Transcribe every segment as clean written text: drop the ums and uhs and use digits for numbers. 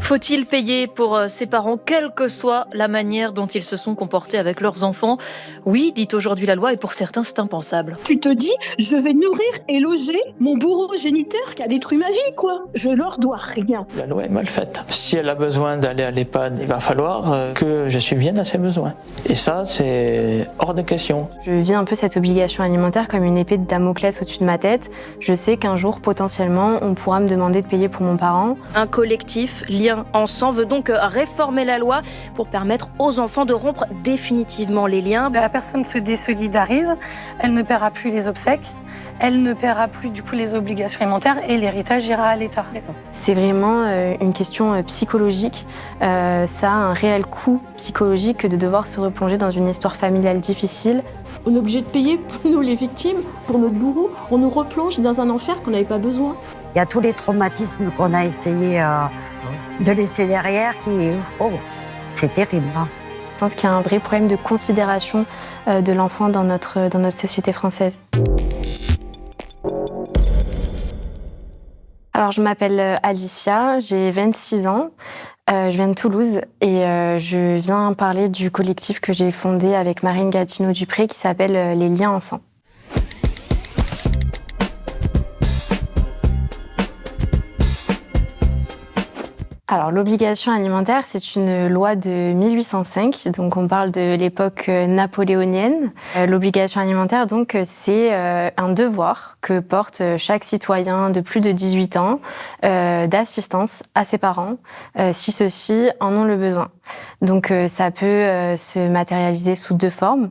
Faut-il payer pour ses parents, quelle que soit la manière dont ils se sont comportés avec leurs enfants? Oui, dit aujourd'hui la loi, et pour certains, c'est impensable. Tu te dis, je vais nourrir et loger mon bourreau géniteur qui a détruit ma vie, quoi. Je leur dois rien. La loi est mal faite. Si elle a besoin d'aller à l'EHPAD, il va falloir que je subvienne à ses besoins. Et ça, c'est hors de question. Je vis un peu cette obligation alimentaire comme une épée de Damoclès au-dessus de ma tête. Je sais qu'un jour, potentiellement, on pourra me demander de payer pour mon parent. Un collectif, Lien Ensemble, veut donc réformer la loi pour permettre aux enfants de rompre définitivement les liens. La personne se désolidarise, elle ne paiera plus les obsèques, elle ne paiera plus du coup les obligations alimentaires et l'héritage ira à l'État. C'est vraiment une question psychologique. Ça a un réel coût psychologique de devoir se replonger dans une histoire familiale difficile. On est obligé de payer pour nous les victimes, pour notre bourreau. On nous replonge dans un enfer qu'on n'avait pas besoin. Il y a tous les traumatismes qu'on a essayé de laisser derrière qui... Oh, c'est terrible. Hein. Je pense qu'il y a un vrai problème de considération de l'enfant dans notre société française. Alors, je m'appelle Alicia, j'ai 26 ans. Je viens de Toulouse et je viens parler du collectif que j'ai fondé avec Marine Gatineau-Dupré qui s'appelle Les Liens Ensemble. Alors, l'obligation alimentaire, c'est une loi de 1805, donc on parle de l'époque napoléonienne. L'obligation alimentaire, donc, c'est un devoir que porte chaque citoyen de plus de 18 ans d'assistance à ses parents, si ceux-ci en ont le besoin. Donc, ça peut se matérialiser sous deux formes.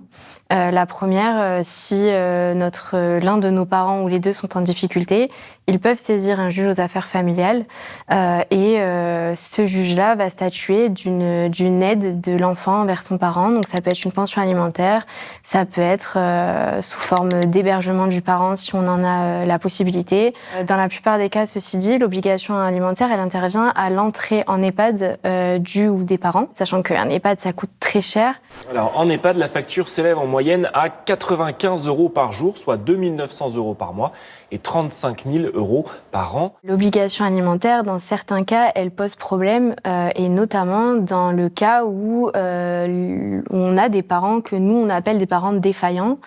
La première, si l'un de nos parents ou les deux sont en difficulté, ils peuvent saisir un juge aux affaires familiales et ce juge-là va statuer d'une aide de l'enfant vers son parent. Donc ça peut être une pension alimentaire, ça peut être sous forme d'hébergement du parent si on en a la possibilité. Dans la plupart des cas, ceci dit, l'obligation alimentaire, elle intervient à l'entrée en EHPAD du ou des parents, sachant qu'un EHPAD, ça coûte très cher. Alors en EHPAD, la facture s'élève en moyenne à 95 € par jour, soit 2 900 € par mois et 35 000 € par an. L'obligation alimentaire, dans certains cas, elle pose problème, et notamment dans le cas où on a des parents que nous, on appelle des parents défaillants.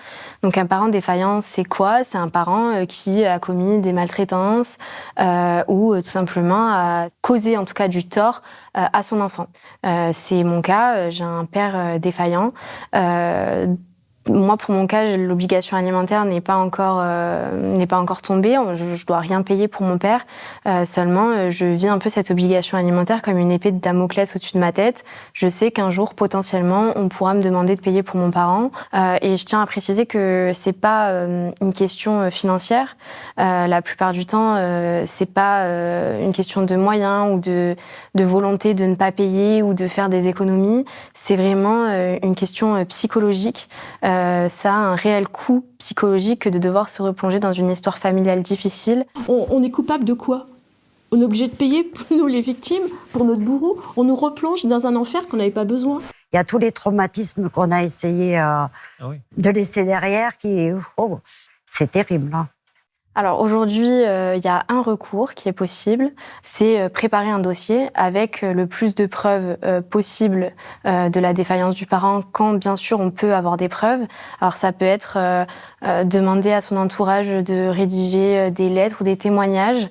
Donc un parent défaillant, c'est quoi? C'est un parent qui a commis des maltraitances ou tout simplement a causé en tout cas du tort à son enfant. C'est mon cas, j'ai un père défaillant. Moi, pour mon cas, l'obligation alimentaire n'est pas encore tombée. Je dois rien payer pour mon père. Seulement, je vis un peu cette obligation alimentaire comme une épée de Damoclès au-dessus de ma tête. Je sais qu'un jour, potentiellement, on pourra me demander de payer pour mon parent. Et je tiens à préciser que c'est pas une question financière. La plupart du temps, c'est pas une question de moyens ou de volonté de ne pas payer ou de faire des économies. C'est vraiment une question psychologique. Ça a un réel coût psychologique de devoir se replonger dans une histoire familiale difficile. On est coupable de quoi? On est obligé de payer pour nous les victimes, pour notre bourreau. On nous replonge dans un enfer qu'on n'avait pas besoin. Il y a tous les traumatismes qu'on a essayé de laisser derrière qui... Oh, c'est terrible. Hein. Alors aujourd'hui, il y a un recours qui est possible, c'est préparer un dossier avec le plus de preuves possible de la défaillance du parent quand bien sûr on peut avoir des preuves. Alors ça peut être demander à son entourage de rédiger des lettres ou des témoignages,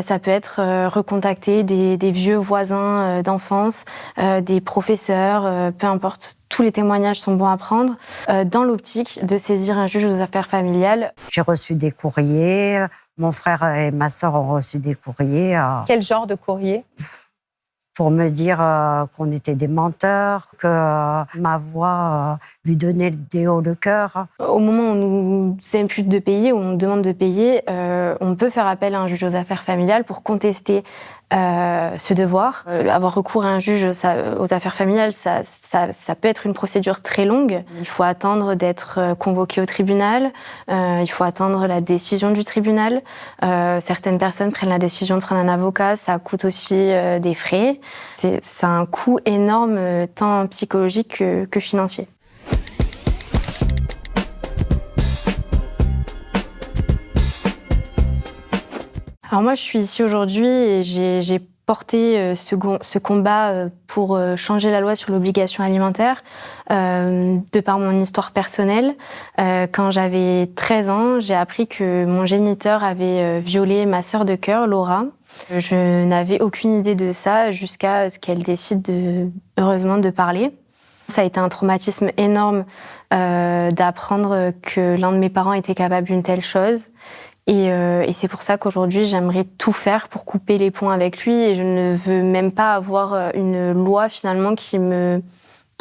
ça peut être recontacter des vieux voisins d'enfance, des professeurs, peu importe. Tous les témoignages sont bons à prendre dans l'optique de saisir un juge aux affaires familiales. J'ai reçu des courriers, mon frère et ma sœur ont reçu des courriers. Quel genre de courrier? Pour me dire qu'on était des menteurs, que ma voix lui donnait des hauts le cœur. Au moment où on nous impute de payer, où on nous demande de payer, on peut faire appel à un juge aux affaires familiales pour contester ce devoir. Avoir recours à un juge aux affaires familiales, ça peut être une procédure très longue. Il faut attendre d'être convoqué au tribunal, il faut attendre la décision du tribunal. Certaines personnes prennent la décision de prendre un avocat, ça coûte aussi des frais. C'est un coût énorme, tant psychologique que financier. Alors moi, je suis ici aujourd'hui et j'ai porté ce combat pour changer la loi sur l'obligation alimentaire de par mon histoire personnelle. Quand j'avais 13 ans, j'ai appris que mon géniteur avait violé ma sœur de cœur, Laura. Je n'avais aucune idée de ça jusqu'à ce qu'elle décide heureusement de parler. Ça a été un traumatisme énorme d'apprendre que l'un de mes parents était capable d'une telle chose. Et c'est pour ça qu'aujourd'hui, j'aimerais tout faire pour couper les ponts avec lui. Et je ne veux même pas avoir une loi finalement qui me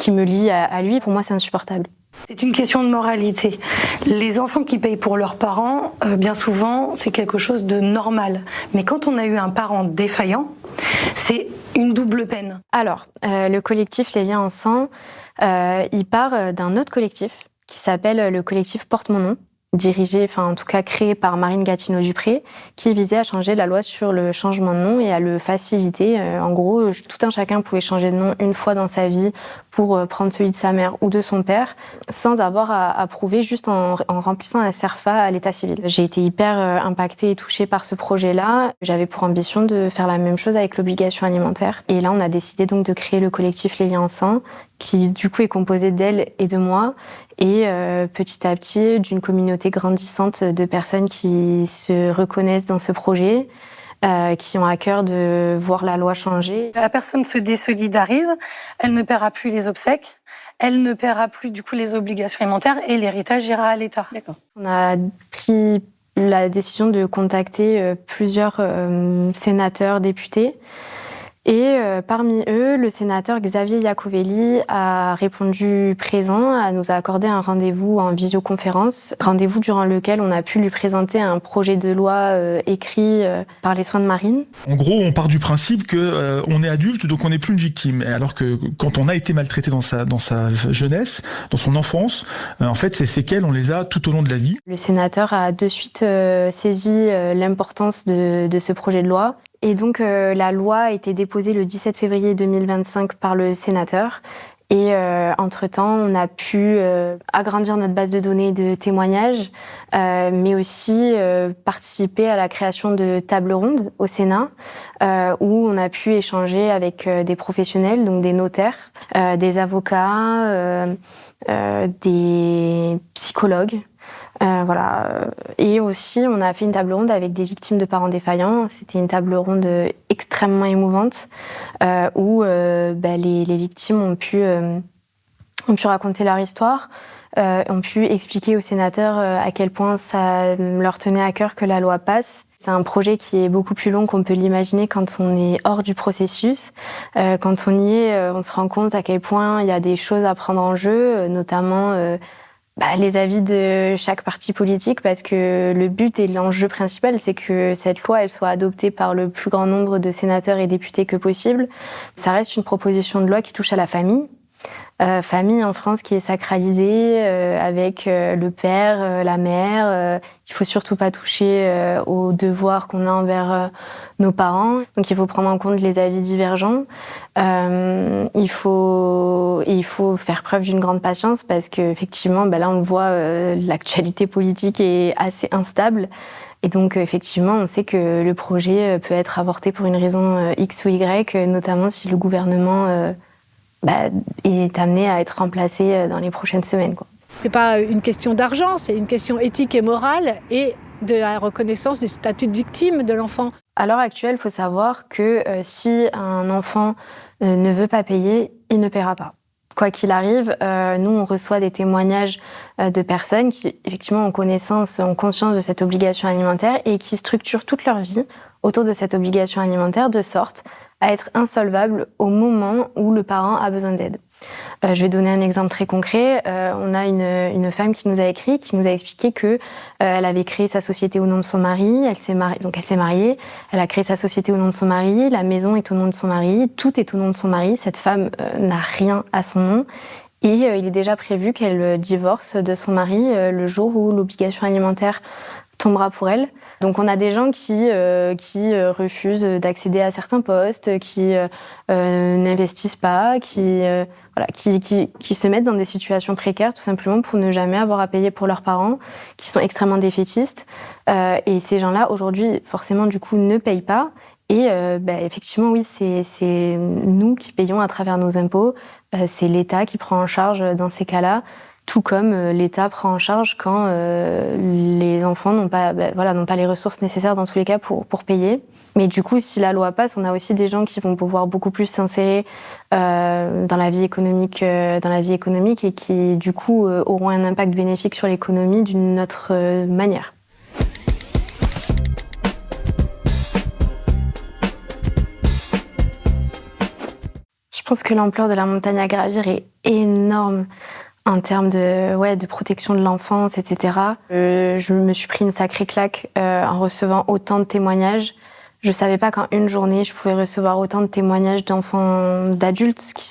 lie à lui. Pour moi, c'est insupportable. C'est une question de moralité. Les enfants qui payent pour leurs parents, bien souvent, c'est quelque chose de normal. Mais quand on a eu un parent défaillant, c'est une double peine. Alors, le collectif Les Liens en Sang, il part d'un autre collectif qui s'appelle le collectif Porte Mon Nom, dirigé, enfin en tout cas créé par Marine Gatineau-Dupré, qui visait à changer la loi sur le changement de nom et à le faciliter. En gros, tout un chacun pouvait changer de nom une fois dans sa vie pour prendre celui de sa mère ou de son père, sans avoir à prouver, juste en remplissant un CERFA à l'état civil. J'ai été hyper impactée et touchée par ce projet-là. J'avais pour ambition de faire la même chose avec l'obligation alimentaire. Et là, on a décidé donc de créer le collectif Les Liens en Sang, qui du coup est composé d'elle et de moi, et petit à petit d'une communauté grandissante de personnes qui se reconnaissent dans ce projet, qui ont à cœur de voir la loi changer. La personne se désolidarise, elle ne paiera plus les obsèques, elle ne paiera plus du coup les obligations alimentaires et l'héritage ira à l'État. D'accord. On a pris la décision de contacter plusieurs sénateurs, députés. Et parmi eux, le sénateur Xavier Iacovelli a répondu présent, nous a accordé un rendez-vous en visioconférence, rendez-vous durant lequel on a pu lui présenter un projet de loi écrit par les soins de Marine. En gros, on part du principe que on est adulte, donc on n'est plus une victime. Alors que quand on a été maltraité dans sa jeunesse, dans son enfance, en fait, ces séquelles, on les a tout au long de la vie. Le sénateur a de suite saisi l'importance de ce projet de loi. Et donc, la loi a été déposée le 17 février 2025 par le sénateur. Et entre-temps, on a pu agrandir notre base de données de témoignages, mais aussi participer à la création de tables rondes au Sénat, où on a pu échanger avec des professionnels, donc des notaires, des avocats, des psychologues. Voilà. Et aussi, on a fait une table ronde avec des victimes de parents défaillants. C'était une table ronde extrêmement émouvante où les victimes ont pu raconter leur histoire, ont pu expliquer aux sénateurs à quel point ça leur tenait à cœur que la loi passe. C'est un projet qui est beaucoup plus long qu'on peut l'imaginer quand on est hors du processus. Quand on y est, on se rend compte à quel point il y a des choses à prendre en jeu, notamment les avis de chaque parti politique, parce que le but et l'enjeu principal, c'est que cette loi elle soit adoptée par le plus grand nombre de sénateurs et députés que possible. Ça reste une proposition de loi qui touche à la famille. Famille en France qui est sacralisée avec le père, la mère. Il faut surtout pas toucher aux devoirs qu'on a envers nos parents. Donc il faut prendre en compte les avis divergents. Il faut faire preuve d'une grande patience parce que effectivement, là on le voit, l'actualité politique est assez instable. Et donc effectivement, on sait que le projet peut être avorté pour une raison X ou Y, notamment si le gouvernement est amené à être remplacé dans les prochaines semaines, quoi. C'est pas une question d'argent, c'est une question éthique et morale et de la reconnaissance du statut de victime de l'enfant. À l'heure actuelle, il faut savoir que si un enfant ne veut pas payer, il ne paiera pas. Quoi qu'il arrive, nous, on reçoit des témoignages de personnes qui, effectivement, ont conscience de cette obligation alimentaire et qui structurent toute leur vie autour de cette obligation alimentaire de sorte à être insolvable au moment où le parent a besoin d'aide. Je vais donner un exemple très concret. On a une femme qui nous a écrit, qui nous a expliqué que elle avait créé sa société au nom de son mari. Elle s'est mariée. Elle a créé sa société au nom de son mari. La maison est au nom de son mari. Tout est au nom de son mari. Cette femme n'a rien à son nom. Et il est déjà prévu qu'elle divorce de son mari le jour où l'obligation alimentaire tombera pour elle. Donc on a des gens qui refusent d'accéder à certains postes, qui n'investissent pas, qui se mettent dans des situations précaires tout simplement pour ne jamais avoir à payer pour leurs parents, qui sont extrêmement défaitistes. Et ces gens-là, aujourd'hui, forcément, du coup, ne payent pas. Et effectivement, oui, c'est nous qui payons à travers nos impôts. C'est l'État qui prend en charge dans ces cas-là, tout comme l'État prend en charge quand les enfants n'ont pas les ressources nécessaires dans tous les cas pour payer. Mais du coup, si la loi passe, on a aussi des gens qui vont pouvoir beaucoup plus s'insérer dans la vie économique et qui, du coup, auront un impact bénéfique sur l'économie d'une autre manière. Je pense que l'ampleur de la montagne à gravir est énorme en termes de protection de l'enfance, etc. Je me suis pris une sacrée claque en recevant autant de témoignages. Je savais pas qu'en une journée, je pouvais recevoir autant de témoignages d'enfants, d'adultes qui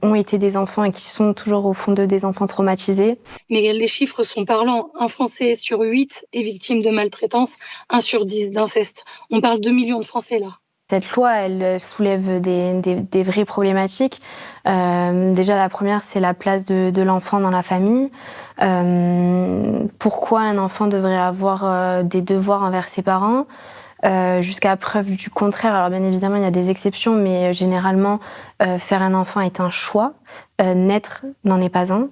ont été des enfants et qui sont toujours au fond d'eux des enfants traumatisés. Mais les chiffres sont parlants. Un Français sur 8 est victime de maltraitance, 1 sur 10 d'inceste. On parle 2 millions de Français là. Cette loi, elle soulève des vraies problématiques. Déjà, la première, c'est la place de l'enfant dans la famille. Pourquoi un enfant devrait avoir des devoirs envers ses parents ? Jusqu'à preuve du contraire. Alors bien évidemment, il y a des exceptions, mais généralement, faire un enfant est un choix. Naître n'en est pas un.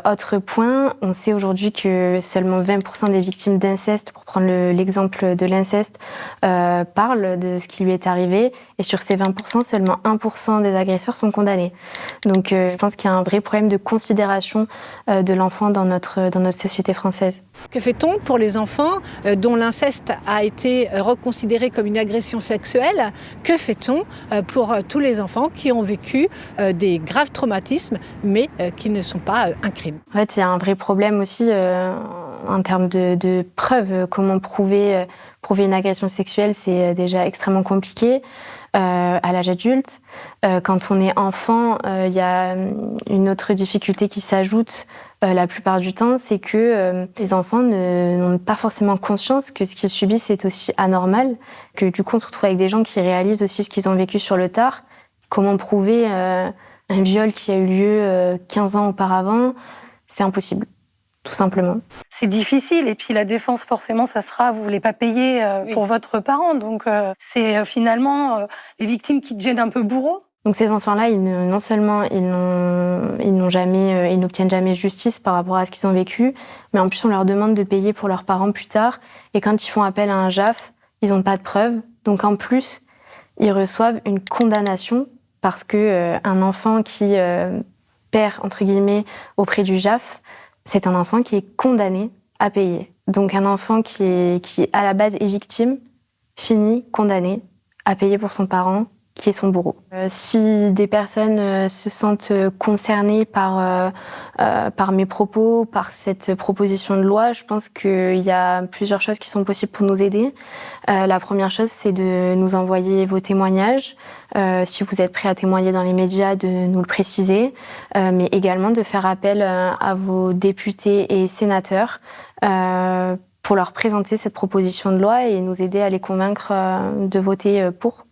Autre point, on sait aujourd'hui que seulement 20% des victimes d'inceste, pour prendre l'exemple de l'inceste, parlent de ce qui lui est arrivé. Et sur ces 20%, seulement 1% des agresseurs sont condamnés. Donc je pense qu'il y a un vrai problème de considération de l'enfant dans notre société française. Que fait-on pour les enfants dont l'inceste a été reconsidéré comme une agression sexuelle ? Que fait-on pour tous les enfants qui ont vécu des graves traumatismes, mais qui ne sont pas un crime ? En fait, il y a un vrai problème aussi en termes de preuves. Comment prouver une agression sexuelle, c'est déjà extrêmement compliqué. À l'âge adulte. Quand on est enfant, il y a une autre difficulté qui s'ajoute la plupart du temps, c'est que les enfants n'ont pas forcément conscience que ce qu'ils subissent est aussi anormal, que du coup on se retrouve avec des gens qui réalisent aussi ce qu'ils ont vécu sur le tard. Comment prouver un viol qui a eu lieu 15 ans auparavant ? C'est impossible. Tout simplement. C'est difficile et puis la défense forcément ça sera vous voulez pas payer pour votre parent donc c'est finalement les victimes qui deviennent un peu bourreaux. Donc ces enfants-là, non seulement ils n'obtiennent jamais justice par rapport à ce qu'ils ont vécu, mais en plus on leur demande de payer pour leurs parents plus tard et quand ils font appel à un JAF, ils n'ont pas de preuves. Donc en plus, ils reçoivent une condamnation parce que un enfant qui perd entre guillemets auprès du JAF, c'est un enfant qui est condamné à payer. Donc un enfant qui à la base est victime, finit condamné à payer pour son parent, qui est son bourreau. Si des personnes se sentent concernées par mes propos, par cette proposition de loi, je pense qu'il y a plusieurs choses qui sont possibles pour nous aider. La première chose, c'est de nous envoyer vos témoignages. Si vous êtes prêts à témoigner dans les médias, de nous le préciser, mais également de faire appel à vos députés et sénateurs pour leur présenter cette proposition de loi et nous aider à les convaincre de voter pour.